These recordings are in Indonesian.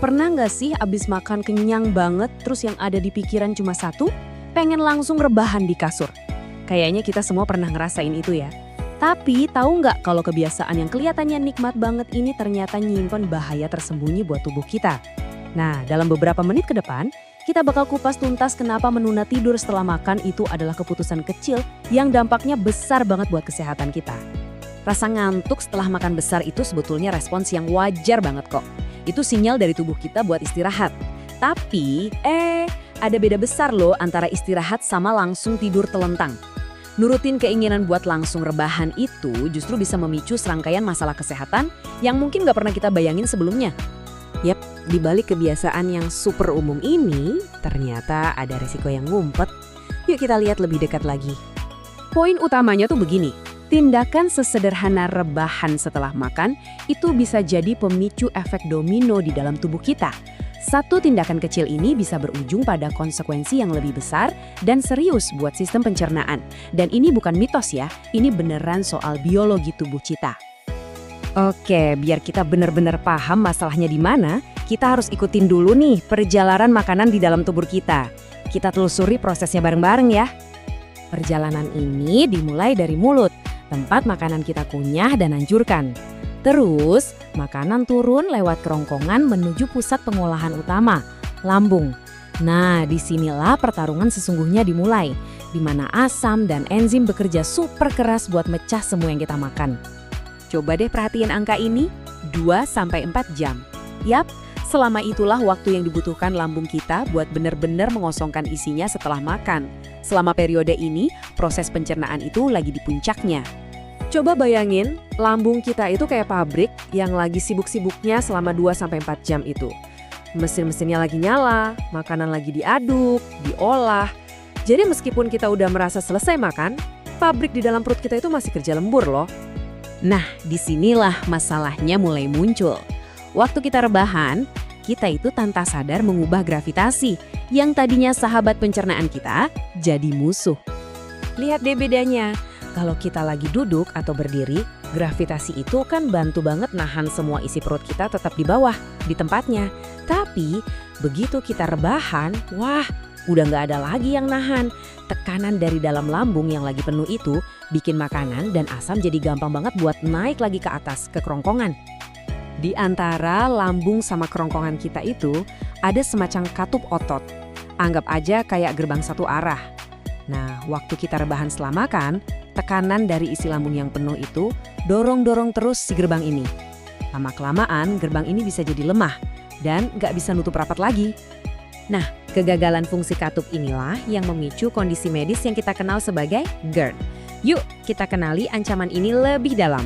Pernah nggak sih abis makan kenyang banget terus yang ada di pikiran cuma satu? Pengen langsung rebahan di kasur. Kayaknya kita semua pernah ngerasain itu ya. Tapi tahu nggak kalau kebiasaan yang kelihatannya nikmat banget ini ternyata nyimpen bahaya tersembunyi buat tubuh kita? Nah, dalam beberapa menit ke depan, kita bakal kupas tuntas kenapa menunda tidur setelah makan itu adalah keputusan kecil yang dampaknya besar banget buat kesehatan kita. Rasa ngantuk setelah makan besar itu sebetulnya respons yang wajar banget kok. Itu sinyal dari tubuh kita buat istirahat. Tapi, ada beda besar loh antara istirahat sama langsung tidur telentang. Nurutin keinginan buat langsung rebahan itu justru bisa memicu serangkaian masalah kesehatan yang mungkin nggak pernah kita bayangin sebelumnya. Yap, di balik kebiasaan yang super umum ini, ternyata ada risiko yang ngumpet. Yuk kita lihat lebih dekat lagi. Poin utamanya tuh begini. Tindakan sesederhana rebahan setelah makan itu bisa jadi pemicu efek domino di dalam tubuh kita. Satu tindakan kecil ini bisa berujung pada konsekuensi yang lebih besar dan serius buat sistem pencernaan. Dan ini bukan mitos ya, ini beneran soal biologi tubuh kita. Oke, biar kita benar-benar paham masalahnya di mana, kita harus ikutin dulu nih perjalanan makanan di dalam tubuh kita. Kita telusuri prosesnya bareng-bareng ya. Perjalanan ini dimulai dari mulut, tempat makanan kita kunyah dan hancurkan. Terus, makanan turun lewat kerongkongan menuju pusat pengolahan utama, lambung. Nah, disinilah pertarungan sesungguhnya dimulai, di mana asam dan enzim bekerja super keras buat mecah semua yang kita makan. Coba deh perhatiin angka ini, 2-4 jam. Yap, selama itulah waktu yang dibutuhkan lambung kita buat benar-benar mengosongkan isinya setelah makan. Selama periode ini, proses pencernaan itu lagi di puncaknya. Coba bayangin, lambung kita itu kayak pabrik yang lagi sibuk-sibuknya selama 2-4 jam itu. Mesin-mesinnya lagi nyala, makanan lagi diaduk, diolah. Jadi meskipun kita udah merasa selesai makan, pabrik di dalam perut kita itu masih kerja lembur loh. Nah, disinilah masalahnya mulai muncul. Waktu kita rebahan, kita itu tanpa sadar mengubah gravitasi yang tadinya sahabat pencernaan kita jadi musuh. Lihat deh bedanya. Kalau kita lagi duduk atau berdiri, gravitasi itu kan bantu banget nahan semua isi perut kita tetap di bawah, di tempatnya. Tapi, begitu kita rebahan, wah, udah nggak ada lagi yang nahan. Tekanan dari dalam lambung yang lagi penuh itu bikin makanan dan asam jadi gampang banget buat naik lagi ke atas, ke kerongkongan. Di antara lambung sama kerongkongan kita itu, ada semacam katup otot. Anggap aja kayak gerbang satu arah. Nah, waktu kita rebahan setelah makan, tekanan dari isi lambung yang penuh itu dorong-dorong terus si gerbang ini. Lama-kelamaan gerbang ini bisa jadi lemah dan nggak bisa nutup rapat lagi. Nah, kegagalan fungsi katup inilah yang memicu kondisi medis yang kita kenal sebagai GERD. Yuk, kita kenali ancaman ini lebih dalam.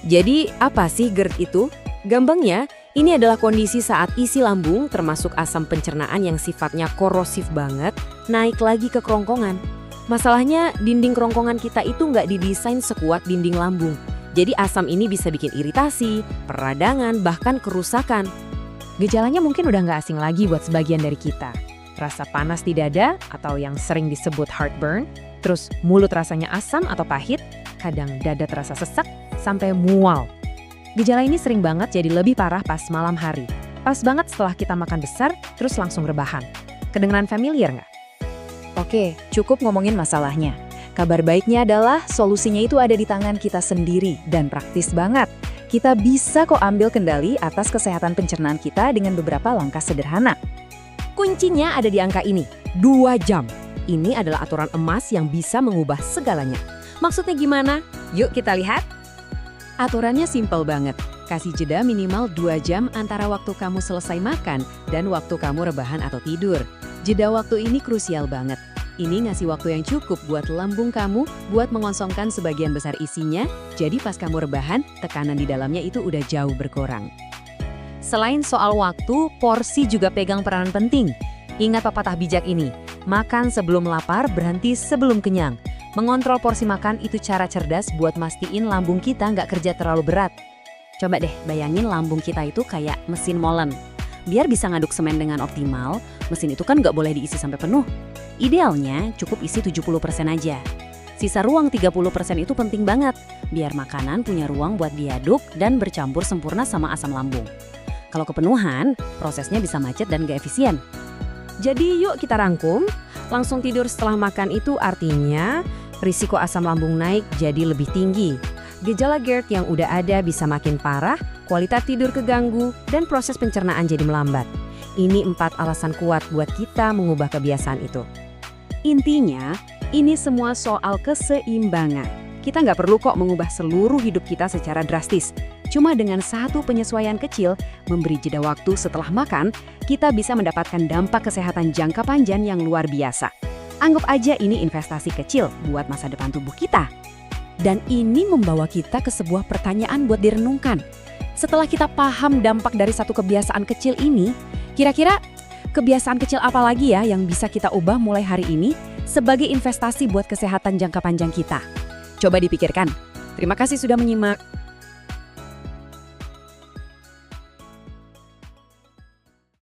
Jadi, apa sih GERD itu? Gampangnya, ini adalah kondisi saat isi lambung termasuk asam pencernaan yang sifatnya korosif banget naik lagi ke kerongkongan. Masalahnya dinding kerongkongan kita itu nggak didesain sekuat dinding lambung. Jadi asam ini bisa bikin iritasi, peradangan, bahkan kerusakan. Gejalanya mungkin udah nggak asing lagi buat sebagian dari kita. Rasa panas di dada atau yang sering disebut heartburn, terus mulut rasanya asam atau pahit, kadang dada terasa sesak, sampai mual. Gejala ini sering banget jadi lebih parah pas malam hari. Pas banget setelah kita makan besar, terus langsung rebahan. Kedengeran familiar nggak? Oke, cukup ngomongin masalahnya. Kabar baiknya adalah solusinya itu ada di tangan kita sendiri dan praktis banget. Kita bisa kok ambil kendali atas kesehatan pencernaan kita dengan beberapa langkah sederhana. Kuncinya ada di angka ini, 2 jam. Ini adalah aturan emas yang bisa mengubah segalanya. Maksudnya gimana? Yuk kita lihat. Aturannya simpel banget. Kasih jeda minimal 2 jam antara waktu kamu selesai makan dan waktu kamu rebahan atau tidur. Jeda waktu ini krusial banget. Ini ngasih waktu yang cukup buat lambung kamu buat mengosongkan sebagian besar isinya, jadi pas kamu rebahan, tekanan di dalamnya itu udah jauh berkurang. Selain soal waktu, porsi juga pegang peranan penting. Ingat pepatah bijak ini, makan sebelum lapar, berhenti sebelum kenyang. Mengontrol porsi makan itu cara cerdas buat mastiin lambung kita nggak kerja terlalu berat. Coba deh bayangin lambung kita itu kayak mesin molen. Biar bisa ngaduk semen dengan optimal, mesin itu kan nggak boleh diisi sampai penuh. Idealnya cukup isi 70% aja. Sisa ruang 30% itu penting banget, biar makanan punya ruang buat diaduk dan bercampur sempurna sama asam lambung. Kalau kepenuhan, prosesnya bisa macet dan gak efisien. Jadi yuk kita rangkum, langsung tidur setelah makan itu artinya risiko asam lambung naik jadi lebih tinggi. Gejala GERD yang udah ada bisa makin parah, kualitas tidur keganggu, dan proses pencernaan jadi melambat. Ini 4 alasan kuat buat kita mengubah kebiasaan itu. Intinya, ini semua soal keseimbangan. Kita nggak perlu kok mengubah seluruh hidup kita secara drastis. Cuma dengan satu penyesuaian kecil, memberi jeda waktu setelah makan, kita bisa mendapatkan dampak kesehatan jangka panjang yang luar biasa. Anggap aja ini investasi kecil buat masa depan tubuh kita. Dan ini membawa kita ke sebuah pertanyaan buat direnungkan. Setelah kita paham dampak dari satu kebiasaan kecil ini, kira-kira kebiasaan kecil apa lagi ya yang bisa kita ubah mulai hari ini sebagai investasi buat kesehatan jangka panjang kita? Coba dipikirkan. Terima kasih sudah menyimak.